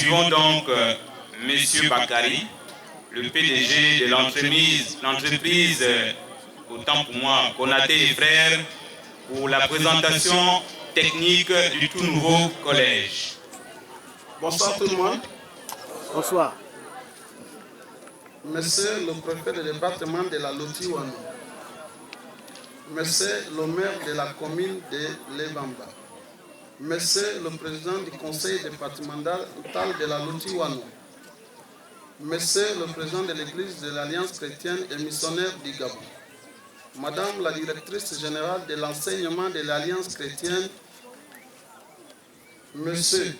suivons donc M. Bakary, le PDG de l'entreprise, autant pour moi, Konaté et Frères, pour la présentation technique du tout nouveau collège. Bonsoir tout le monde. Bonsoir. Monsieur le préfet du département de la Loti-Ouanou, Monsieur le maire de la commune de Lebamba, Monsieur le président du conseil départemental de la Loti-Ouanou, Monsieur le président de l'église de l'Alliance chrétienne et missionnaire du Gabon, Madame la directrice générale de l'enseignement de l'Alliance chrétienne, Monsieur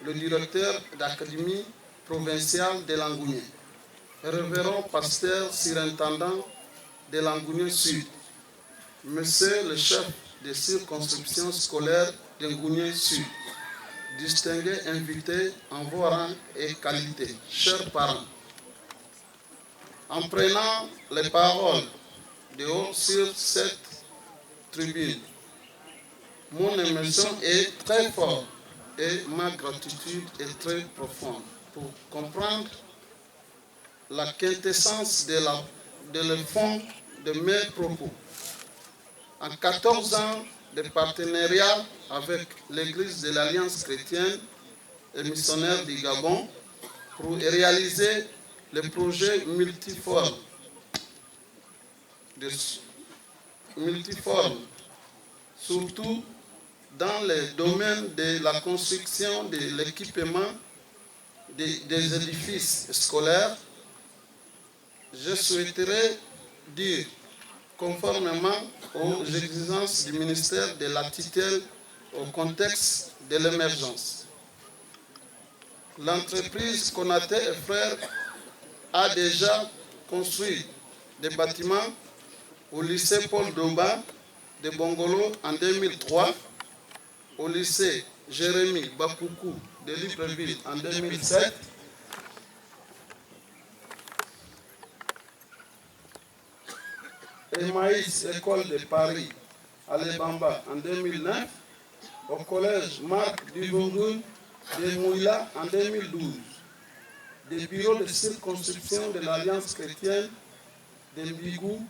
le directeur d'académie provinciale de Langounier, révérend pasteur surintendant de Langounier Sud, Monsieur le chef de circonscription scolaire de Langounier Sud, distingués invités en vos rangs et qualités, chers parents. En prenant les paroles de haut sur cette tribune, mon émotion est très forte et ma gratitude est très profonde pour comprendre la quintessence de le fond de mes propos. En 14 ans de partenariat avec l'Église de l'Alliance chrétienne et missionnaire du Gabon pour réaliser le projet multiforme, surtout dans le domaine de la construction de l'équipement des édifices scolaires, je souhaiterais dire, conformément aux exigences du ministère de la tutelle au contexte de l'émergence. L'entreprise Konaté et Frères a déjà construit des bâtiments au lycée Paul Domba de Bongolo en 2003, au lycée Jérémy Bakoukou de Libreville en 2007, Emmaïs École de Paris à Lebamba en 2009, au collège Marc Duvungun de Mouila en 2012, des bureaux de circonscription de l'Alliance chrétienne de Mbigou,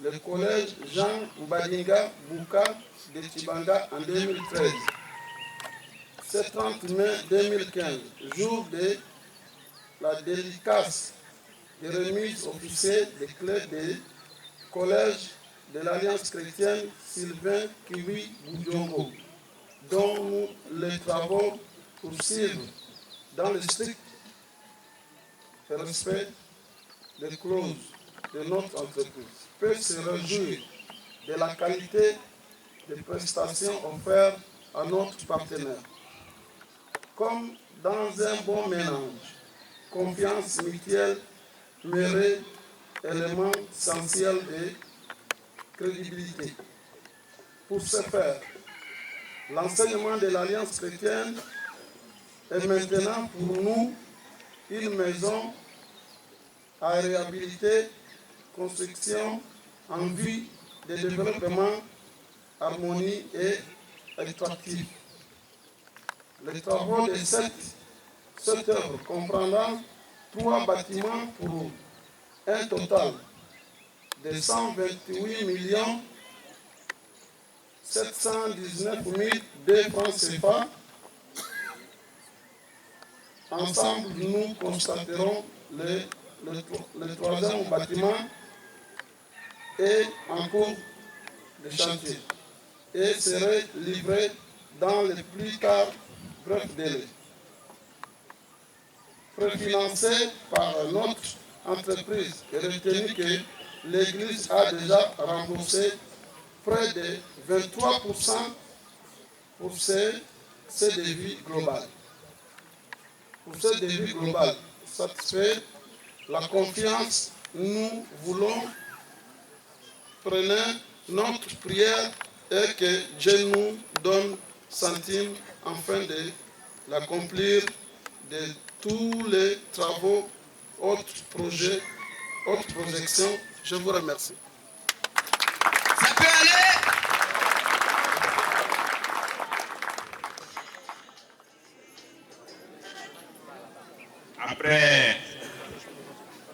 le collège Jean Mbadinga Bouka de Tibanga en 2013. Ce 30 mai 2015, jour de la dédicace de remise officielle des clés des collèges de l'Alliance chrétienne Sylvain Kiwi Boudjongo, dont les travaux poursuivent dans le strict respect des clauses de notre entreprise, peut se réjouir de la qualité des prestations offertes à notre partenaire. Comme dans un bon mélange, confiance mutuelle mérite élément essentiel de crédibilité. Pour ce faire, l'enseignement de l'Alliance chrétienne est maintenant pour nous une maison à réhabiliter, construction en vue de développement, harmonie et extractif. Les travaux de cette œuvre comprendront 3 bâtiments pour un total de 128 719 002 francs CFA. Ensemble, nous constaterons le troisième bâtiment est en cours de chantier et serait livré dans le plus tard bref délai. Préfinancé par notre entreprise et retenu que l'Église a déjà remboursé près de 23% pour ce devis global. Pour ce devis global satisfait, la confiance, nous voulons prendre notre prière et que Dieu nous donne centime afin de l'accomplir de tous les travaux, autres projets, autres projections. Je vous remercie. Ça peut aller. Après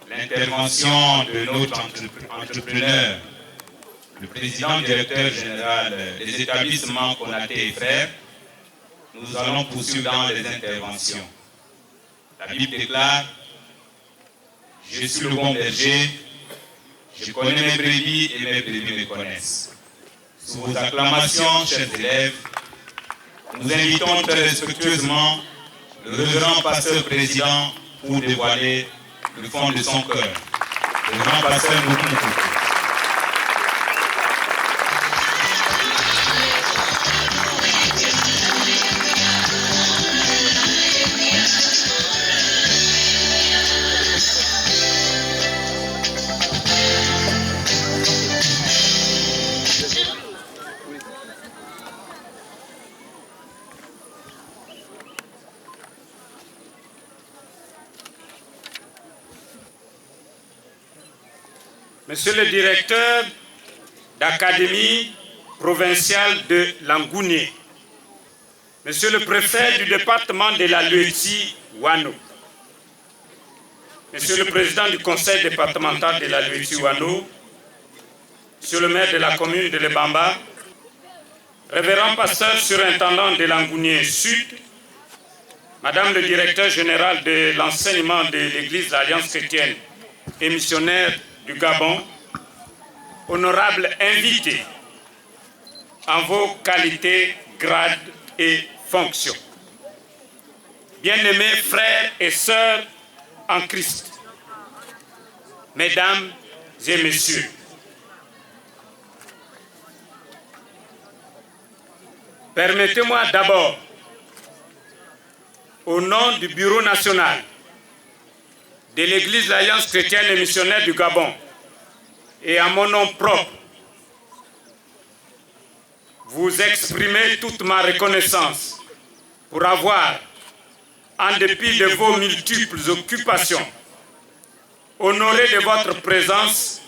l'intervention de notre entrepreneur, le président directeur général des établissements Konaté et Frères, nous allons poursuivre dans les interventions. La Bible déclare: je suis le bon berger, je connais mes brebis et mes brebis me connaissent. Sous vos acclamations, chers élèves, nous invitons très respectueusement le révérend pasteur président pour dévoiler le fond de son cœur. Le révérend pasteur Moukoukou. Monsieur le directeur d'Académie provinciale de Langounié, Monsieur le préfet du département de la Lueti-Wano, Monsieur le président du conseil départemental de la Lueti-Wano, Monsieur le maire de la commune de Lebamba, révérend pasteur surintendant de Langounié Sud, Madame le directeur général de l'enseignement de l'Église de l'Alliance chrétienne et missionnaire du Gabon, honorables invités en vos qualités, grades et fonctions. Bien-aimés frères et sœurs en Christ, mesdames et messieurs, permettez-moi d'abord, au nom du Bureau national de l'Église de l'Alliance chrétienne et missionnaire du Gabon et à mon nom propre, vous exprimer toute ma reconnaissance pour avoir, en dépit de vos multiples occupations, honoré de votre présence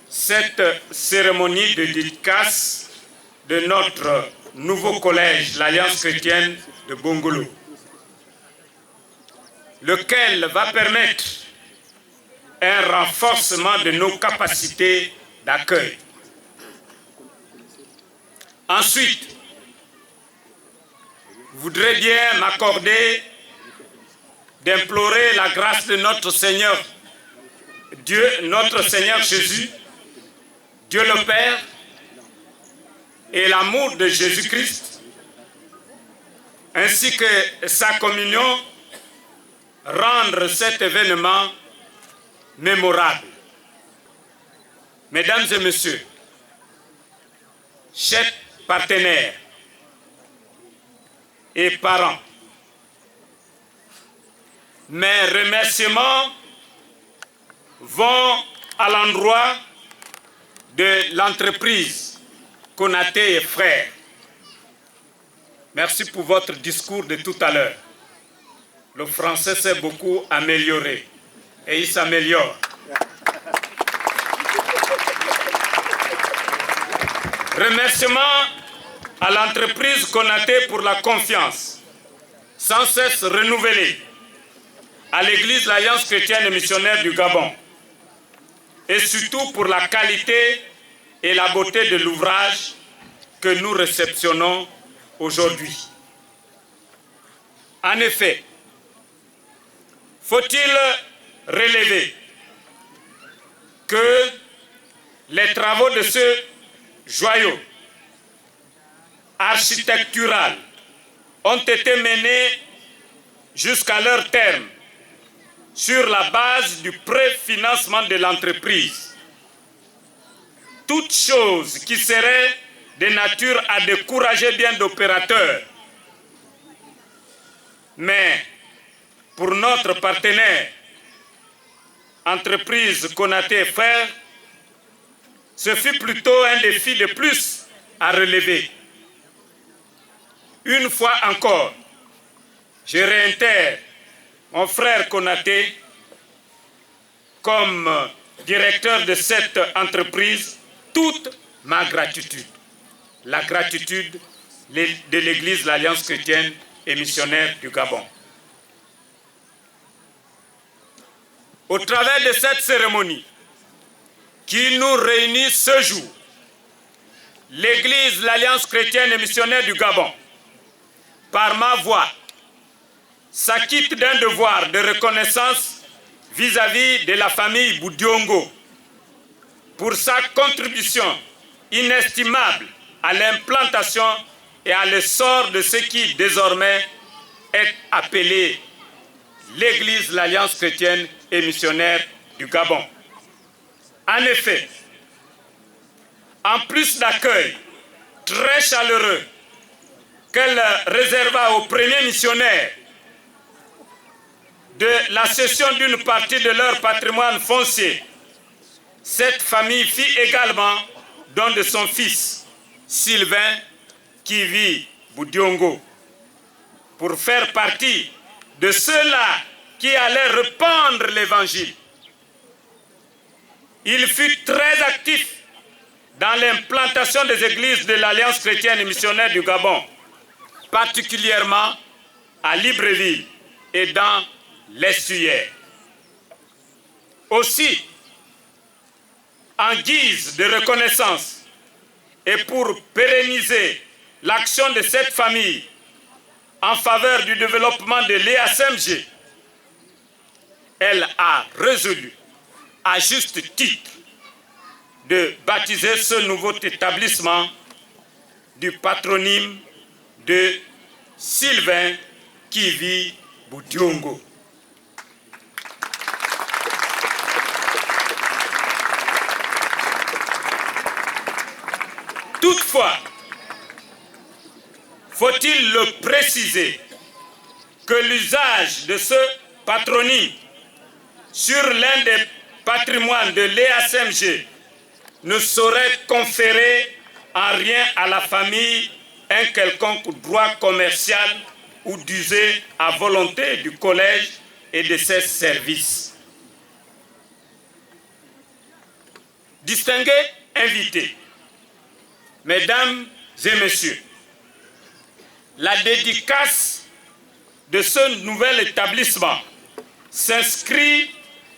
cette cérémonie de dédicace de notre nouveau collège, l'Alliance chrétienne de Bongolo, lequel va permettre un renforcement de nos capacités d'accueil. Ensuite, je voudrais bien m'accorder d'implorer la grâce de notre Seigneur, Dieu, notre Seigneur Jésus, Dieu le Père, et l'amour de Jésus-Christ, ainsi que sa communion, rendre cet événement mémorable. Mesdames et messieurs, chers partenaires et parents, mes remerciements vont à l'endroit de l'entreprise Konaté et Frères. Merci pour votre discours de tout à l'heure. Le français s'est beaucoup amélioré et il s'améliore. Remerciements à l'entreprise Konaté pour la confiance sans cesse renouvelée à l'Église de l'Alliance chrétienne et missionnaire du Gabon, et surtout pour la qualité et la beauté de l'ouvrage que nous réceptionnons aujourd'hui. En effet, faut-il relever que les travaux de ce joyau architectural ont été menés jusqu'à leur terme sur la base du préfinancement de l'entreprise. Toute chose qui serait de nature à décourager bien d'opérateurs. Mais pour notre partenaire, entreprise Konaté Frères, ce fut plutôt un défi de plus à relever. Une fois encore, je réitère mon frère Konaté comme directeur de cette entreprise toute ma gratitude. La gratitude de l'Église de l'Alliance chrétienne et missionnaire du Gabon. Au travers de cette cérémonie qui nous réunit ce jour, l'Église, l'Alliance chrétienne et missionnaire du Gabon, par ma voix, s'acquitte d'un devoir de reconnaissance vis-à-vis de la famille Boudiongo pour sa contribution inestimable à l'implantation et à l'essor de ce qui désormais est appelé l'Église, l'Alliance chrétienne et missionnaire du Gabon. En effet, en plus d'accueil très chaleureux qu'elle réserva aux premiers missionnaires de la cession d'une partie de leur patrimoine foncier, cette famille fit également don de son fils, Sylvain Kivi Boudiongo, pour faire partie de ceux-là qui allaient répandre l'évangile. Il fut très actif dans l'implantation des églises de l'Alliance chrétienne et missionnaire du Gabon, particulièrement à Libreville et dans l'Estuaire. Aussi, en guise de reconnaissance et pour pérenniser l'action de cette famille en faveur du développement de l'EASMG, elle a résolu, à juste titre, de baptiser ce nouveau établissement du patronyme de Sylvain Kivi Boudiongo. Toutefois, faut-il le préciser que l'usage de ce patronyme sur l'un des patrimoines de l'EASMG ne saurait conférer en rien à la famille un quelconque droit commercial ou d'user à volonté du collège et de ses services. Distingués invités, Mesdames et Messieurs, la dédicace de ce nouvel établissement s'inscrit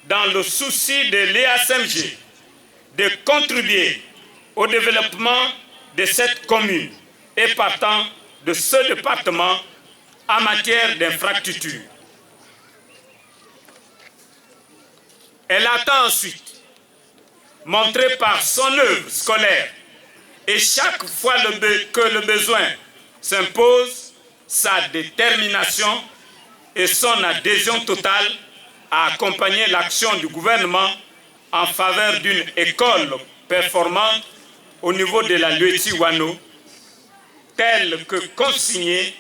dans le souci de l'EASMG de contribuer au développement de cette commune et partant de ce département en matière d'infrastructure. Elle attend ensuite, montrée par son œuvre scolaire, et chaque fois que le besoin s'impose, sa détermination et son adhésion totale à accompagner l'action du gouvernement en faveur d'une école performante au niveau de la Lueti Wano, telle que consignée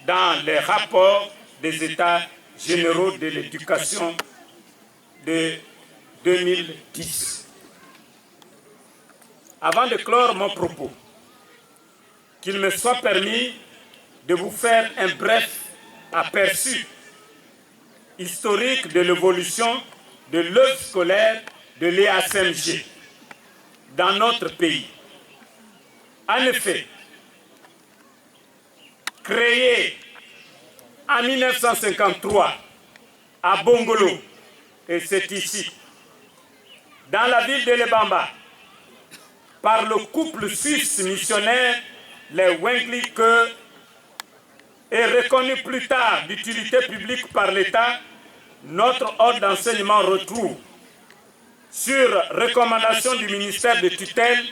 dans les rapports des États généraux de l'éducation de 2010. Avant de clore mon propos, qu'il me soit permis de vous faire un bref aperçu historique de l'évolution de l'œuvre scolaire de l'EASMG dans notre pays. En effet, créée en 1953 à Bongolo, et c'est ici, dans la ville de Lebamba, par le couple suisse missionnaire, les Wengli, et reconnu plus tard d'utilité publique par l'État, notre ordre d'enseignement retrouve, sur recommandation du ministère de tutelle,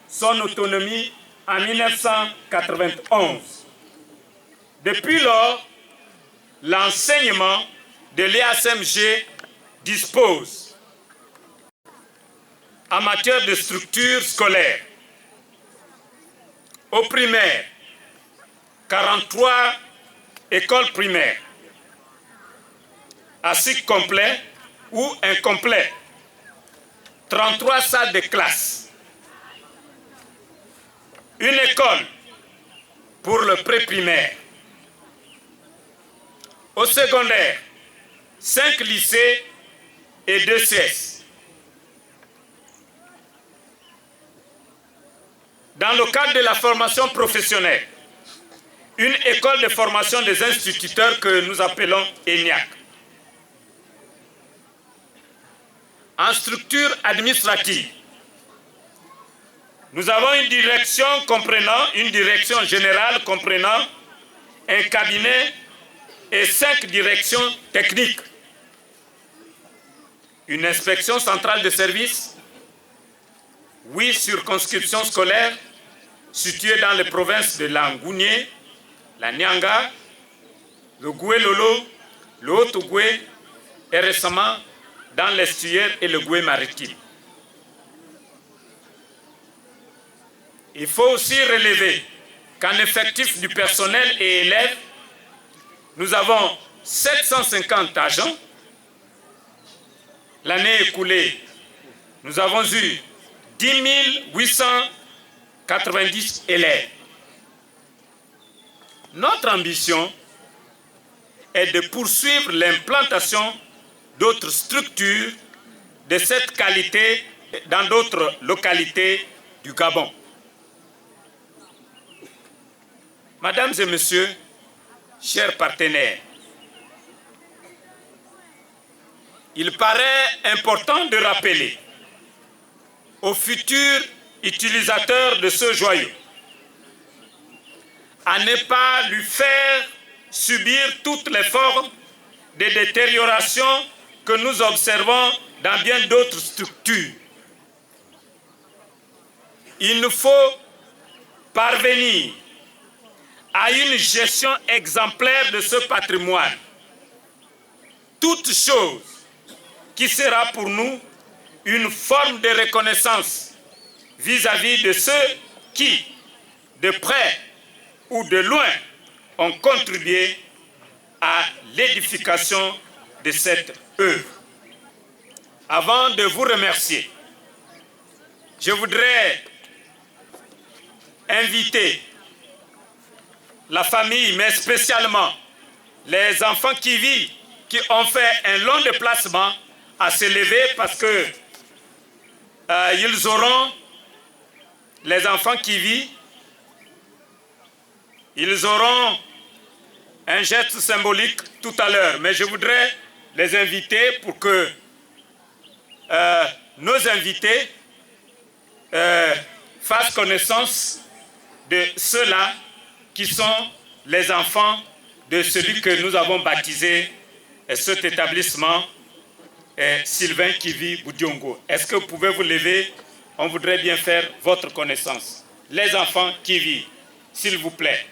son autonomie en 1991. Depuis lors, l'enseignement de l'EASMG dispose, en matière de structure scolaire, au primaire, 43 écoles primaires, à cycle complet ou incomplet, 33 salles de classe, une école pour le pré-primaire. Au secondaire, 5 lycées et 2 CS. Dans le cadre de la formation professionnelle, une école de formation des instituteurs que nous appelons ENIAC. en structure administrative. Nous avons une direction générale comprenant un cabinet et 5 directions techniques. Une inspection centrale de services, 8 circonscriptions scolaires situées dans les provinces de la Ngounie, la Nyanga, le Goué-Lolo, le Haut-Goué et récemment dans l'estuaire et le Goué maritime. Il faut aussi relever qu'en effectif du personnel et élèves, nous avons 750 agents. L'année écoulée, nous avons eu 10 890 élèves. Notre ambition est de poursuivre l'implantation d'autres structures de cette qualité dans d'autres localités du Gabon. Mesdames et messieurs, chers partenaires, il paraît important de rappeler aux futurs utilisateurs de ce joyau à ne pas lui faire subir toutes les formes de détérioration que nous observons dans bien d'autres structures. Il nous faut parvenir à une gestion exemplaire de ce patrimoine. Toute chose qui sera pour nous une forme de reconnaissance vis-à-vis de ceux qui, de près ou de loin, ont contribué à l'édification de cette œuvre. Avant de vous remercier, je voudrais inviter la famille, mais spécialement les enfants qui vivent, qui ont fait un long déplacement, à se lever parce que ils auront, les enfants qui vivent, ils auront un geste symbolique tout à l'heure. Mais je voudrais les inviter pour que nos invités fassent connaissance de ceux-là qui sont les enfants de celui que nous avons baptisé cet établissement, Sylvain Kivi Boudiongo. Est-ce que vous pouvez vous lever? On voudrait bien faire votre connaissance. Les enfants Kivi, s'il vous plaît.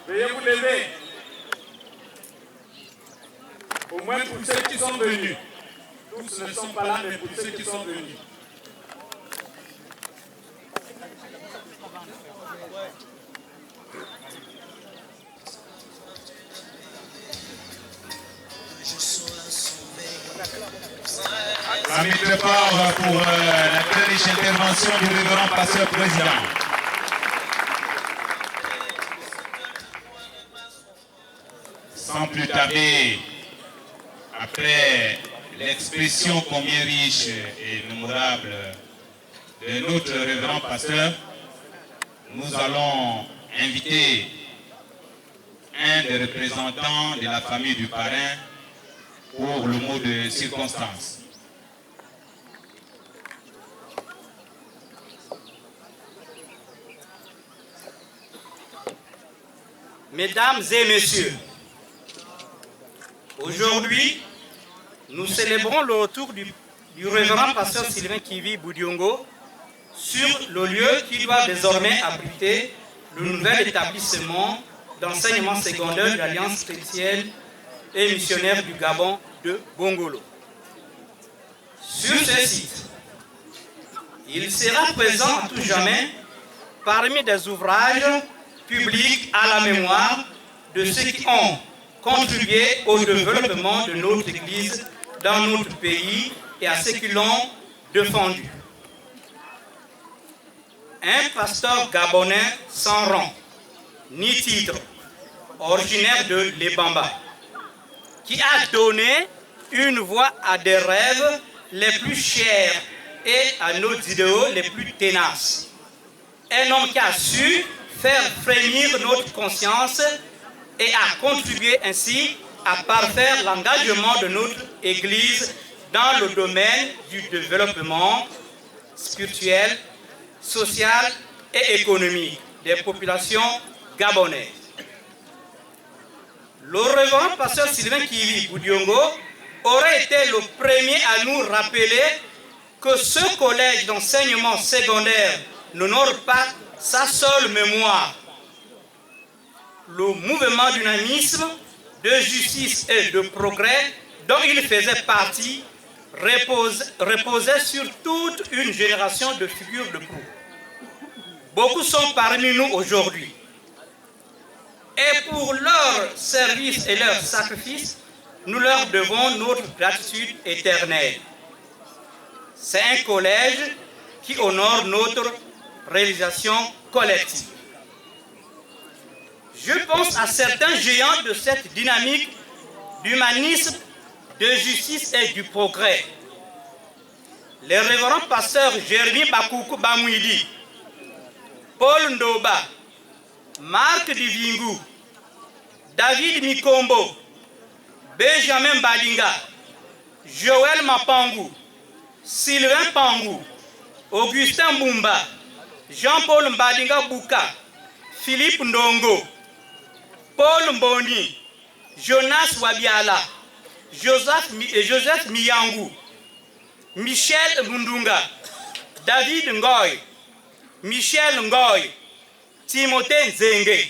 Veuillez vous lever. Au moins pour ceux qui sont venus. Tous ne sont pas là, mais pour ceux qui sont venus. Ça me prépare pour la très riche intervention du révérend pasteur président. Sans plus tarder, après l'expression combien riche et mémorable de notre révérend pasteur, nous allons inviter un des représentants de la famille du parrain pour le mot de circonstance. Mesdames et messieurs, aujourd'hui, nous célébrons le retour du révérend pasteur Sylvain Kivi Boudiongo sur le lieu qui doit désormais abriter le nouvel établissement d'enseignement secondaire de l'Alliance chrétienne et missionnaire du Gabon de Bongolo. Sur ce site, il sera présent à tout jamais parmi des ouvrages publics à la mémoire de ceux qui ont contribué au développement de notre Église dans notre pays et à ceux qui l'ont défendu. Un pasteur gabonais sans rang ni titre, originaire de l'Ebamba, qui a donné une voix à des rêves les plus chers et à nos idéaux les plus tenaces. Un homme qui a su faire frémir notre conscience et a contribué ainsi à parfaire l'engagement de notre Église dans le domaine du développement spirituel, social et économique des populations gabonaises. Le révérend pasteur Sylvain Kivi Boudiongo aurait été le premier à nous rappeler que ce collège d'enseignement secondaire n'honore pas sa seule mémoire. Le mouvement dynamisme de justice et de progrès dont il faisait partie reposait sur toute une génération de figures de proue. Beaucoup sont parmi nous aujourd'hui. Et pour leur service et leur sacrifice, nous leur devons notre gratitude éternelle. C'est un collège qui honore notre réalisation collective. Je pense à certains géants de cette dynamique d'humanisme, de justice et du progrès. Les révérends pasteurs Jérémy Bakoukou Bamouidi, Paul Ndoba, Marc Divingou, David Mikombo, Benjamin Badinga, Joël Mapangou, Sylvain Pangou, Augustin Mumba, Jean-Paul Mbadinga Bouka, Philippe Ndongo, Paul Mboni, Jonas Wabiala, Joseph Miyangou, Michel Mundunga, David Ngoy, Michel Ngoy, Timothée Nzenge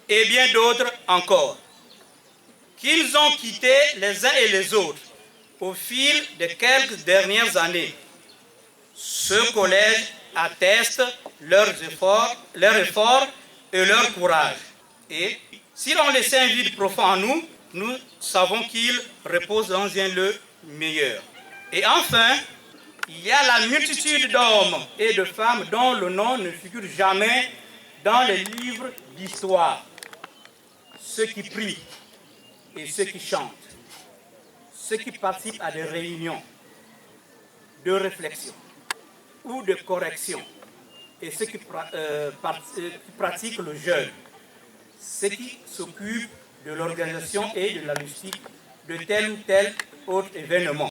et bien d'autres encore, qu'ils ont quittés les uns et les autres au fil de quelques dernières années. Ce collège atteste leurs efforts et leur courage. Et si l'on laisse un vide profond en nous, nous savons qu'il repose dans un lieu meilleur. Et enfin, il y a la multitude d'hommes et de femmes dont le nom ne figure jamais dans les livres d'histoire. Ceux qui prient et ceux qui chantent, ceux qui participent à des réunions de réflexion ou de correction, et ceux qui pratiquent le jeûne, ceux qui s'occupent de l'organisation et de la logistique de tel ou tel autre événement.